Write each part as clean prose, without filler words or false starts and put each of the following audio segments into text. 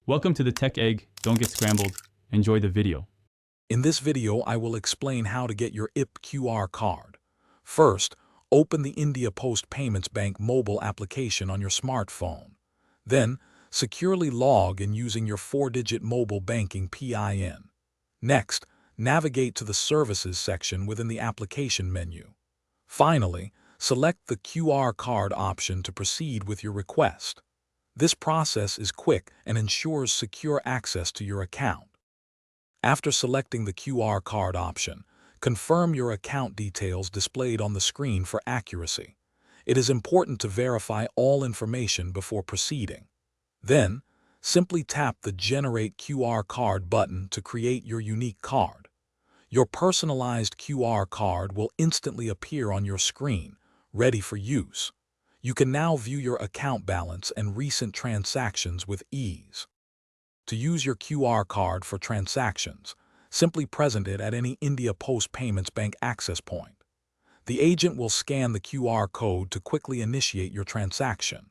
Welcome to the Tech Egg. Don't get scrambled. Enjoy the video. In this video, I will explain how to get your IPPP QR card. First, open the India Post Payments Bank mobile application on your smartphone. Then, securely log in using your 4-digit mobile banking PIN. Next, navigate to the Services section within the application menu. Finally, select the QR card option to proceed with your request. This process is quick and ensures secure access to your account. After selecting the QR card option, confirm your account details displayed on the screen for accuracy. It is important to verify all information before proceeding. Then, simply tap the Generate QR Card button to create your unique card. Your personalized QR card will instantly appear on your screen, ready for use. You can now view your account balance and recent transactions with ease. To use your QR card for transactions, simply present it at any India Post Payments Bank access point. The agent will scan the QR code to quickly initiate your transaction.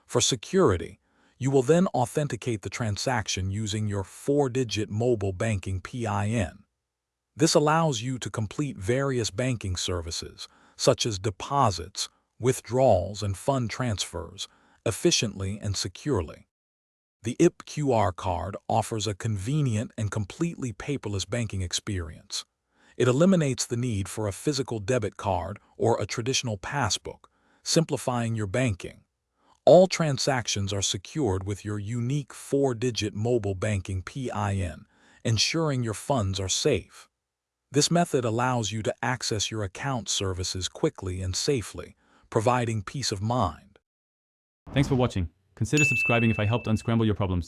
For security, you will then authenticate the transaction using your 4-digit mobile banking PIN. This allows you to complete various banking services, such as deposits, withdrawals, and fund transfers, efficiently and securely. The IPPP QR card offers a convenient and completely paperless banking experience. It eliminates the need for a physical debit card or a traditional passbook, simplifying your banking. All transactions are secured with your unique 4-digit mobile banking PIN, ensuring your funds are safe. This method allows you to access your account services quickly and safely, providing peace of mind. Thanks for watching. Consider subscribing if I helped unscramble your problems.